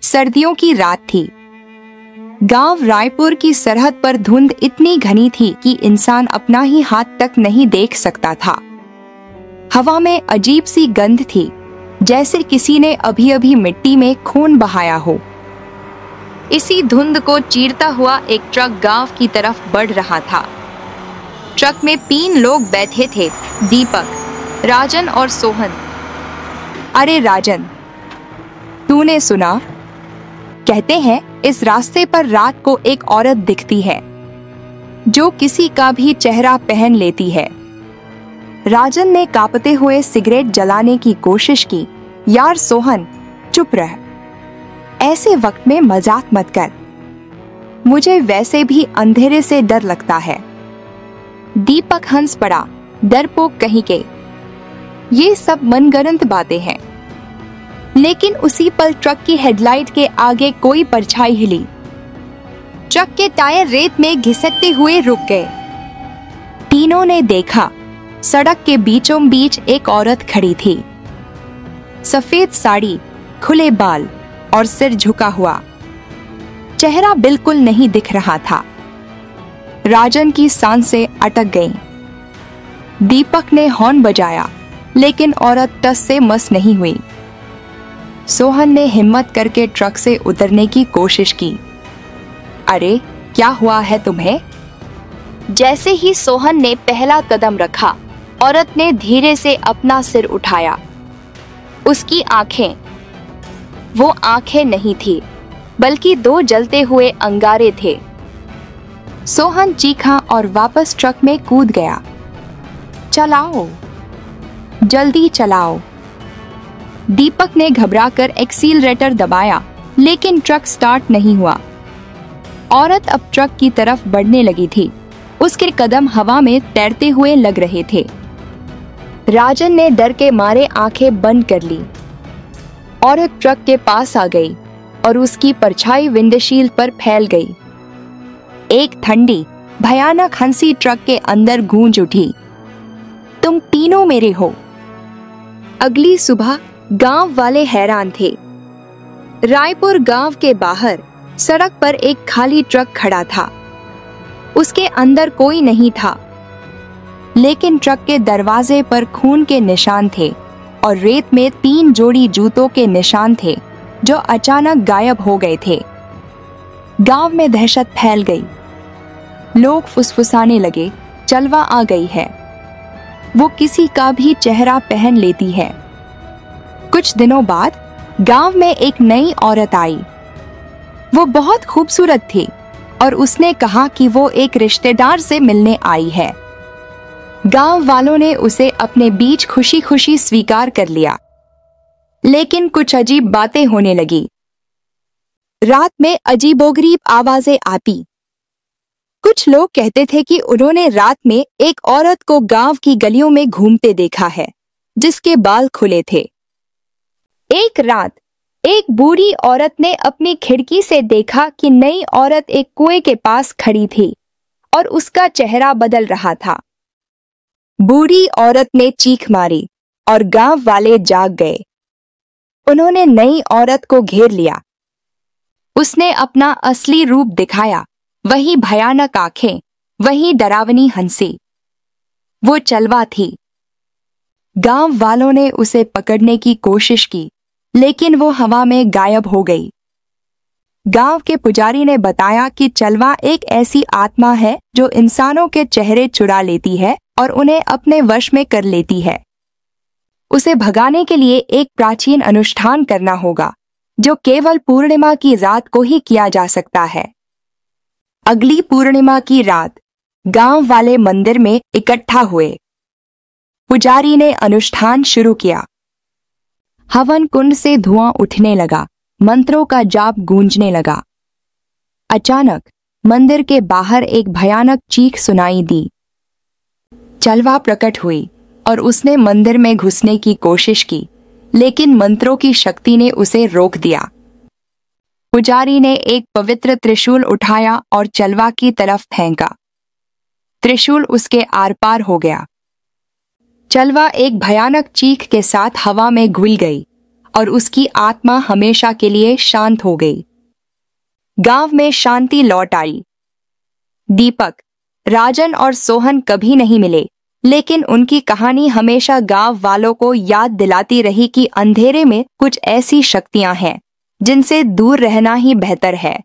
सर्दियों की रात थी। गांव रायपुर की सरहद पर धुंध इतनी घनी थी कि इंसान अपना ही हाथ तक नहीं देख सकता था। हवा में अजीब सी गंध थी, जैसे किसी ने अभी अभी मिट्टी में खून बहाया हो। इसी धुंध को चीरता हुआ एक ट्रक गांव की तरफ बढ़ रहा था। ट्रक में 3 लोग बैठे थे, दीपक, राजन और सोहन। अरे राजन, तूने सुना? कहते हैं इस रास्ते पर रात को एक औरत दिखती है जो किसी का भी चेहरा पहन लेती है। राजन ने कांपते हुए सिगरेट जलाने की कोशिश की। यार सोहन, चुप रह, ऐसे वक्त में मजाक मत कर। मुझे वैसे भी अंधेरे से डर लगता है। दीपक हंस पड़ा, डरपोक कहीं के। ये सब मनगढ़ंत बातें हैं। लेकिन उसी पल ट्रक की हेडलाइट के आगे कोई परछाई हिली। ट्रक के टायर रेत में घिसकते हुए रुक गए। तीनों ने देखा, सड़क के बीचों बीच एक औरत खड़ी थी। सफेद साड़ी, खुले बाल और सिर झुका हुआ। चेहरा बिल्कुल नहीं दिख रहा था। राजन की सांसें अटक गईं। दीपक ने हॉर्न बजाया, लेकिन औरत टस से मस नहीं हुई। सोहन ने हिम्मत करके ट्रक से उतरने की कोशिश की। अरे क्या हुआ है तुम्हें? जैसे ही सोहन ने पहला कदम रखा, औरत ने धीरे से अपना सिर उठाया। उसकी आंखें, वो आंखें नहीं थी, बल्कि 2 जलते हुए अंगारे थे। सोहन चीखा और वापस ट्रक में कूद गया। चलाओ, जल्दी चलाओ। दीपक ने घबराकर एक्सीलरेटर दबाया, लेकिन ट्रक स्टार्ट नहीं हुआ। औरत अब ट्रक की तरफ बढ़ने लगी थी। उसके कदम हवा में तैरते हुए लग रहे थे। राजन ने डर के मारे आंखें बंद कर ली। औरत ट्रक के पास आ गई और उसकी परछाई विंडशील्ड पर फैल गई। एक ठंडी, भयानक हंसी ट्रक के अंदर गूंज उठी। तुम तीनों मेरे हो। अगली सुबह गांव वाले हैरान थे। रायपुर गांव के बाहर सड़क पर एक खाली ट्रक खड़ा था। उसके अंदर कोई नहीं था, लेकिन ट्रक के दरवाजे पर खून के निशान थे और रेत में 3 जोड़ी जूतों के निशान थे जो अचानक गायब हो गए थे। गांव में दहशत फैल गई। लोग फुसफुसाने लगे, चलवा आ गई है। वो किसी का भी चेहरा पहन लेती है। कुछ दिनों बाद गांव में एक नई औरत आई। वो बहुत खूबसूरत थी और उसने कहा कि वो एक रिश्तेदार से मिलने आई है। गांव वालों ने उसे अपने बीच खुशी खुशी स्वीकार कर लिया। लेकिन कुछ अजीब बातें होने लगी। रात में अजीबोगरीब आवाजें आती। कुछ लोग कहते थे कि उन्होंने रात में एक औरत को गांव की गलियों में घूमते देखा है, जिसके बाल खुले थे। एक रात एक बूढ़ी औरत ने अपनी खिड़की से देखा कि नई औरत एक कुएं के पास खड़ी थी और उसका चेहरा बदल रहा था। बूढ़ी औरत ने चीख मारी और गांव वाले जाग गए। उन्होंने नई औरत को घेर लिया। उसने अपना असली रूप दिखाया, वही भयानक आंखें, वही डरावनी हंसी। वो चलवा थी। गांव वालों ने उसे पकड़ने की कोशिश की, लेकिन वो हवा में गायब हो गई। गांव के पुजारी ने बताया कि चलवा एक ऐसी आत्मा है जो इंसानों के चेहरे चुरा लेती है और उन्हें अपने वश में कर लेती है। उसे भगाने के लिए एक प्राचीन अनुष्ठान करना होगा, जो केवल पूर्णिमा की रात को ही किया जा सकता है। अगली पूर्णिमा की रात गांव वाले मंदिर में इकट्ठा हुए। पुजारी ने अनुष्ठान शुरू किया। हवन कुंड से धुआं उठने लगा, मंत्रों का जाप गूंजने लगा। अचानक मंदिर के बाहर एक भयानक चीख सुनाई दी। चलवा प्रकट हुई और उसने मंदिर में घुसने की कोशिश की, लेकिन मंत्रों की शक्ति ने उसे रोक दिया। पुजारी ने एक पवित्र त्रिशूल उठाया और चलवा की तरफ फेंका। त्रिशूल उसके आर पार हो गया। चलवा एक भयानक चीख के साथ हवा में घुल गई और उसकी आत्मा हमेशा के लिए शांत हो गई। गांव में शांति लौट आई। दीपक, राजन और सोहन कभी नहीं मिले, लेकिन उनकी कहानी हमेशा गांव वालों को याद दिलाती रही कि अंधेरे में कुछ ऐसी शक्तियां हैं जिनसे दूर रहना ही बेहतर है।